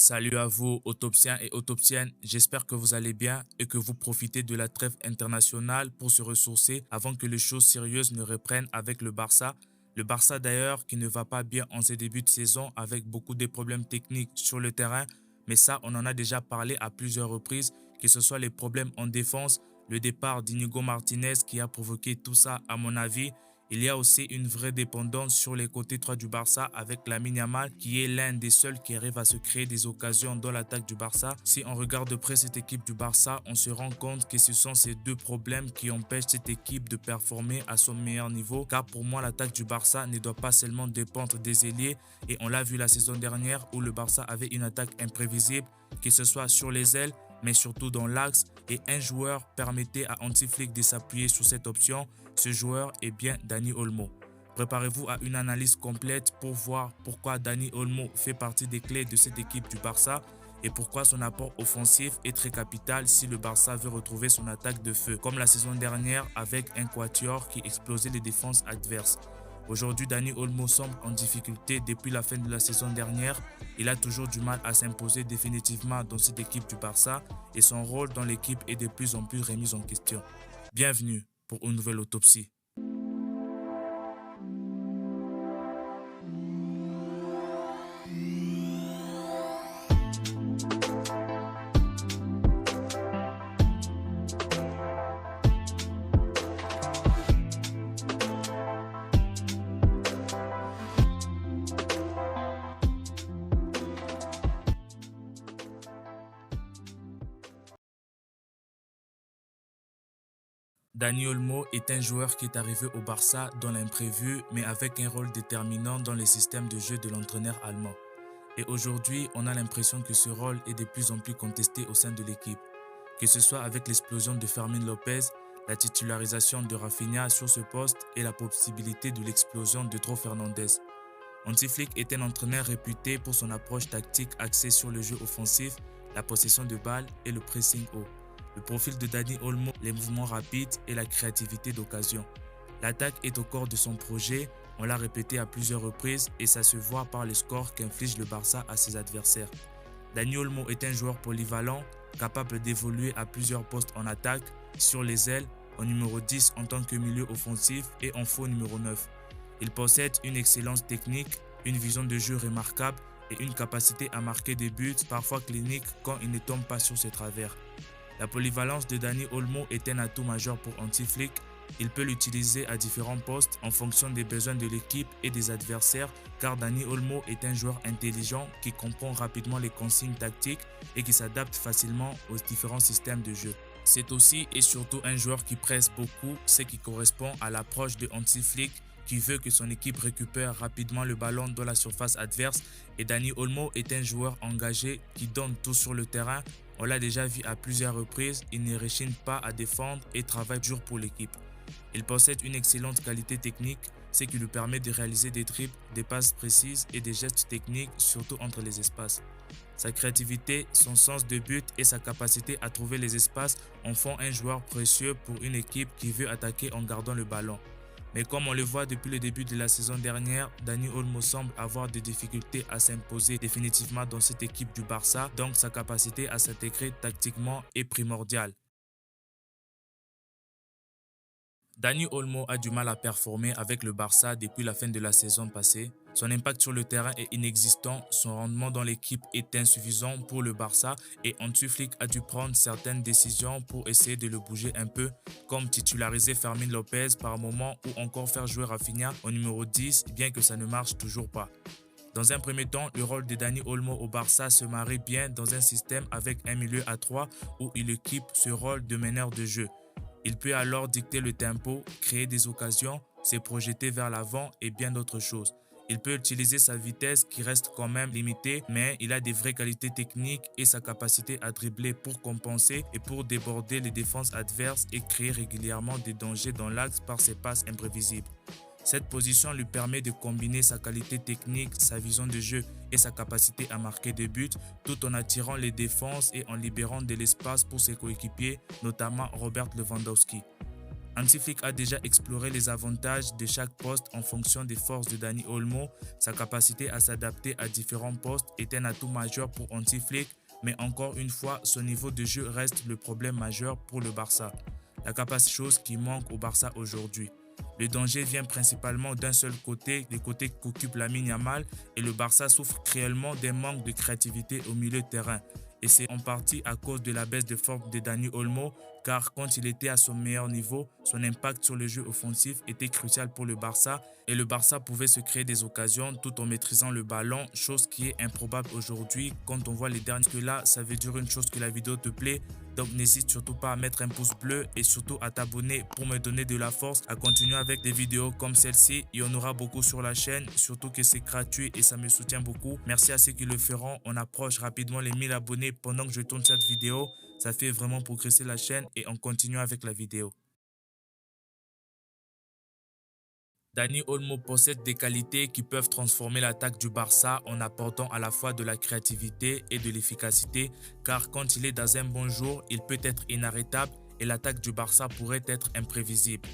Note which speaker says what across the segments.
Speaker 1: Salut à vous, autopsiens et autopsiennes. J'espère que vous allez bien et que vous profitez de la trêve internationale pour se ressourcer avant que les choses sérieuses ne reprennent avec le Barça. Le Barça d'ailleurs qui ne va pas bien en ses débuts de saison avec beaucoup de problèmes techniques sur le terrain. Mais ça, on en a déjà parlé à plusieurs reprises, que ce soit les problèmes en défense, le départ d'Inigo Martinez qui a provoqué tout ça à mon avis. Il y a aussi une vraie dépendance sur les côtés droits du Barça avec Lamine Yamal qui est l'un des seuls qui arrive à se créer des occasions dans l'attaque du Barça. Si on regarde de près cette équipe du Barça, on se rend compte que ce sont ces deux problèmes qui empêchent cette équipe de performer à son meilleur niveau. Car pour moi, l'attaque du Barça ne doit pas seulement dépendre des ailiers et on l'a vu la saison dernière où le Barça avait une attaque imprévisible, que ce soit sur les ailes mais surtout dans l'axe, et un joueur permettait à Hansi Flick de s'appuyer sur cette option. Ce joueur est bien Dani Olmo. Préparez-vous à une analyse complète pour voir pourquoi Dani Olmo fait partie des clés de cette équipe du Barça et pourquoi son apport offensif est très capital si le Barça veut retrouver son attaque de feu, comme la saison dernière avec un quatuor qui explosait les défenses adverses. Aujourd'hui, Dani Olmo semble en difficulté depuis la fin de la saison dernière. Il a toujours du mal à s'imposer définitivement dans cette équipe du Barça et son rôle dans l'équipe est de plus en plus remis en question. Bienvenue pour une nouvelle autopsie. Dani Olmo est un joueur qui est arrivé au Barça dans l'imprévu, mais avec un rôle déterminant dans les systèmes de jeu de l'entraîneur allemand. Et aujourd'hui, on a l'impression que ce rôle est de plus en plus contesté au sein de l'équipe. Que ce soit avec l'explosion de Fermin Lopez, la titularisation de Rafinha sur ce poste et la possibilité de l'explosion de Tro Fernandez. Hansi Flick est un entraîneur réputé pour son approche tactique axée sur le jeu offensif, la possession de balles et le pressing haut. Le profil de Dani Olmo, les mouvements rapides et la créativité d'occasion. L'attaque est au corps de son projet, on l'a répété à plusieurs reprises et ça se voit par le score qu'inflige le Barça à ses adversaires. Dani Olmo est un joueur polyvalent, capable d'évoluer à plusieurs postes en attaque, sur les ailes, en numéro 10 en tant que milieu offensif et en faux numéro 9. Il possède une excellence technique, une vision de jeu remarquable et une capacité à marquer des buts parfois cliniques quand il ne tombe pas sur ses travers. La polyvalence de Dani Olmo est un atout majeur pour Hansi Flick. Il peut l'utiliser à différents postes en fonction des besoins de l'équipe et des adversaires car Dani Olmo est un joueur intelligent qui comprend rapidement les consignes tactiques et qui s'adapte facilement aux différents systèmes de jeu. C'est aussi et surtout un joueur qui presse beaucoup, ce qui correspond à l'approche de Hansi Flick qui veut que son équipe récupère rapidement le ballon dans la surface adverse et Dani Olmo est un joueur engagé qui donne tout sur le terrain. On l'a déjà vu à plusieurs reprises, il ne rechigne pas à défendre et travaille dur pour l'équipe. Il possède une excellente qualité technique, ce qui lui permet de réaliser des dribbles, des passes précises et des gestes techniques, surtout entre les espaces. Sa créativité, son sens de but et sa capacité à trouver les espaces en font un joueur précieux pour une équipe qui veut attaquer en gardant le ballon. Mais comme on le voit depuis le début de la saison dernière, Dani Olmo semble avoir des difficultés à s'imposer définitivement dans cette équipe du Barça, donc sa capacité à s'intégrer tactiquement est primordiale. Dani Olmo a du mal à performer avec le Barça depuis la fin de la saison passée. Son impact sur le terrain est inexistant, son rendement dans l'équipe est insuffisant pour le Barça et Hansi Flick a dû prendre certaines décisions pour essayer de le bouger un peu, comme titulariser Fermin Lopez par moment ou encore faire jouer Rafinha au numéro 10, bien que ça ne marche toujours pas. Dans un premier temps, le rôle de Dani Olmo au Barça se marie bien dans un système avec un milieu à 3 où il équipe ce rôle de meneur de jeu. Il peut alors dicter le tempo, créer des occasions, se projeter vers l'avant et bien d'autres choses. Il peut utiliser sa vitesse qui reste quand même limitée, mais il a des vraies qualités techniques et sa capacité à dribbler pour compenser et pour déborder les défenses adverses et créer régulièrement des dangers dans l'axe par ses passes imprévisibles. Cette position lui permet de combiner sa qualité technique, sa vision de jeu et sa capacité à marquer des buts tout en attirant les défenses et en libérant de l'espace pour ses coéquipiers, notamment Robert Lewandowski. Hansi Flick a déjà exploré les avantages de chaque poste en fonction des forces de Dani Olmo. Sa capacité à s'adapter à différents postes est un atout majeur pour Hansi Flick, mais encore une fois, son niveau de jeu reste le problème majeur pour le Barça. La capacité, chose qui manque au Barça aujourd'hui. Le danger vient principalement d'un seul côté, du côté qu'occupe Lamine Yamal, et le Barça souffre cruellement d'un manque de créativité au milieu de terrain. Et c'est en partie à cause de la baisse de forme de Dani Olmo, car quand il était à son meilleur niveau, son impact sur le jeu offensif était crucial pour le Barça et le Barça pouvait se créer des occasions tout en maîtrisant le ballon, chose qui est improbable aujourd'hui quand on voit les derniers. Que là, ça veut dire une chose, que la vidéo te plaît, donc n'hésite surtout pas à mettre un pouce bleu et surtout à t'abonner pour me donner de la force à continuer avec des vidéos comme celle-ci. Il y en aura beaucoup sur la chaîne, surtout que c'est gratuit et ça me soutient beaucoup. Merci à ceux qui le feront. On approche rapidement les 1000 abonnés pendant que je tourne cette vidéo. Ça fait vraiment progresser la chaîne et on continue avec la vidéo. Dani Olmo possède des qualités qui peuvent transformer l'attaque du Barça en apportant à la fois de la créativité et de l'efficacité, car quand il est dans un bon jour, il peut être inarrêtable et l'attaque du Barça pourrait être imprévisible.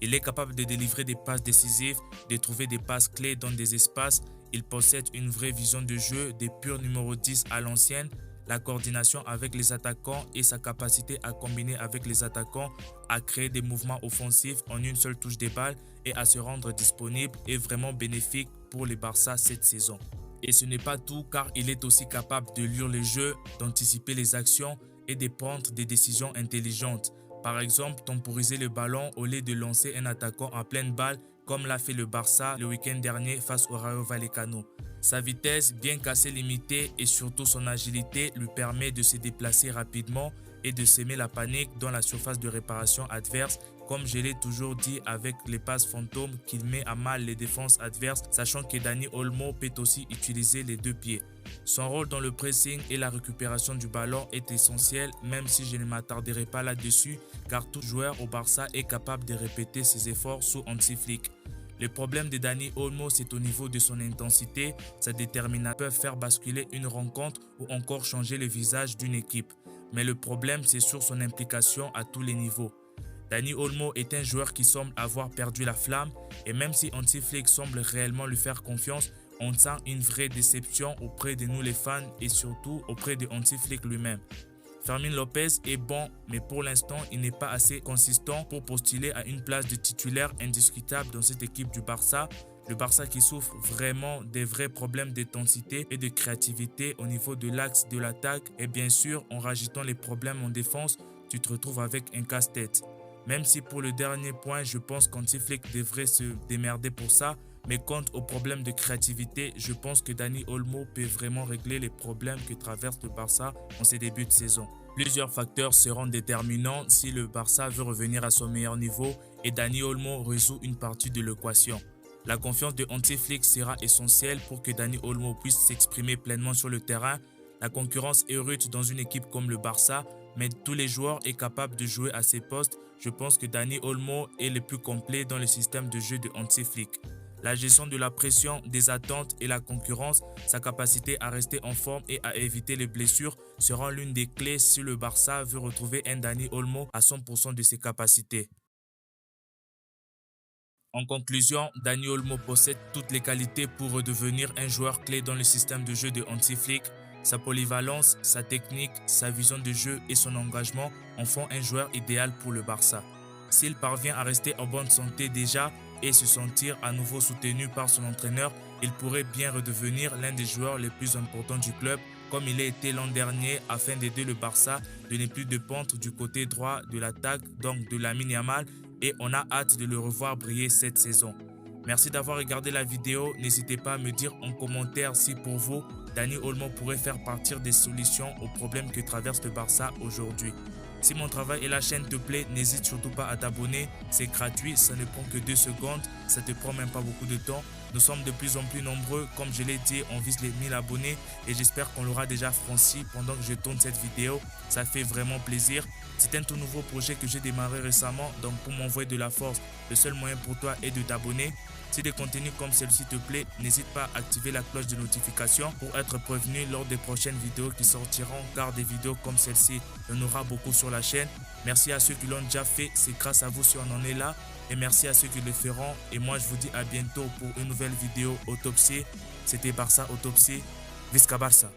Speaker 1: Il est capable de délivrer des passes décisives, de trouver des passes clés dans des espaces. Il possède une vraie vision de jeu, des purs numéro 10 à l'ancienne. La coordination avec les attaquants et sa capacité à combiner avec les attaquants, à créer des mouvements offensifs en une seule touche de balle et à se rendre disponible est vraiment bénéfique pour les Barça cette saison. Et ce n'est pas tout, car il est aussi capable de lire le jeu, d'anticiper les actions et de prendre des décisions intelligentes. Par exemple, temporiser le ballon au lieu de lancer un attaquant à pleine balle comme l'a fait le Barça le week-end dernier face au Rayo Vallecano. Sa vitesse, bien qu'assez limitée, et surtout son agilité lui permet de se déplacer rapidement et de semer la panique dans la surface de réparation adverse, comme je l'ai toujours dit avec les passes fantômes qu'il met à mal les défenses adverses, sachant que Dani Olmo peut aussi utiliser les deux pieds. Son rôle dans le pressing et la récupération du ballon est essentiel, même si je ne m'attarderai pas là-dessus, car tout joueur au Barça est capable de répéter ses efforts sous Hansi Flick. Le problème de Dani Olmo, c'est au niveau de son intensité. Sa détermination peut faire basculer une rencontre ou encore changer le visage d'une équipe. Mais le problème, c'est sur son implication à tous les niveaux. Dani Olmo est un joueur qui semble avoir perdu la flamme et même si Hansi Flick semble réellement lui faire confiance, on sent une vraie déception auprès de nous les fans et surtout auprès de Hansi Flick lui-même. Fermin Lopez est bon, mais pour l'instant, il n'est pas assez consistant pour postuler à une place de titulaire indiscutable dans cette équipe du Barça. Le Barça qui souffre vraiment des vrais problèmes d'intensité et de créativité au niveau de l'axe de l'attaque. Et bien sûr, en rajoutant les problèmes en défense, tu te retrouves avec un casse-tête. Même si pour le dernier point, je pense qu'Hansi Flick devrait se démerder pour ça. Mais quant aux problèmes de créativité, je pense que Dani Olmo peut vraiment régler les problèmes que traverse le Barça en ses débuts de saison. Plusieurs facteurs seront déterminants si le Barça veut revenir à son meilleur niveau et Dani Olmo résout une partie de l'équation. La confiance de Hansi Flick sera essentielle pour que Dani Olmo puisse s'exprimer pleinement sur le terrain. La concurrence est rude dans une équipe comme le Barça, mais tous les joueurs sont capables de jouer à ses postes. Je pense que Dani Olmo est le plus complet dans le système de jeu de Hansi Flick. La gestion de la pression, des attentes et la concurrence, sa capacité à rester en forme et à éviter les blessures seront l'une des clés si le Barça veut retrouver un Dani Olmo à 100% de ses capacités. En conclusion, Dani Olmo possède toutes les qualités pour redevenir un joueur clé dans le système de jeu de Hansi Flick. Sa polyvalence, sa technique, sa vision de jeu et son engagement en font un joueur idéal pour le Barça. S'il parvient à rester en bonne santé déjà et se sentir à nouveau soutenu par son entraîneur, il pourrait bien redevenir l'un des joueurs les plus importants du club comme il a été l'an dernier afin d'aider le Barça de ne plus dépendre du côté droit de l'attaque, donc de Lamine Yamal, et on a hâte de le revoir briller cette saison. Merci d'avoir regardé la vidéo, n'hésitez pas à me dire en commentaire si pour vous, Dani Olmo pourrait faire partie des solutions aux problèmes que traverse le Barça aujourd'hui. Si mon travail et la chaîne te plaît, n'hésite surtout pas à t'abonner, c'est gratuit, ça ne prend que 2 secondes, ça te prend même pas beaucoup de temps. Nous sommes de plus en plus nombreux. Comme je l'ai dit, on vise les 1000 abonnés et j'espère qu'on l'aura déjà franchi pendant que je tourne cette vidéo. Ça fait vraiment plaisir. C'est un tout nouveau projet que j'ai démarré récemment. Donc pour m'envoyer de la force, le seul moyen pour toi est de t'abonner. Si des contenus comme celui-ci te plaît, n'hésite pas à activer la cloche de notification pour être prévenu lors des prochaines vidéos qui sortiront, car des vidéos comme celle-ci, il y en aura beaucoup sur la chaîne. Merci à ceux qui l'ont déjà fait, c'est grâce à vous si on en est là. Et merci à ceux qui le feront. Et moi, je vous dis à bientôt pour une nouvelle vidéo Autopsie. C'était Barça Autopsie. Visca Barça.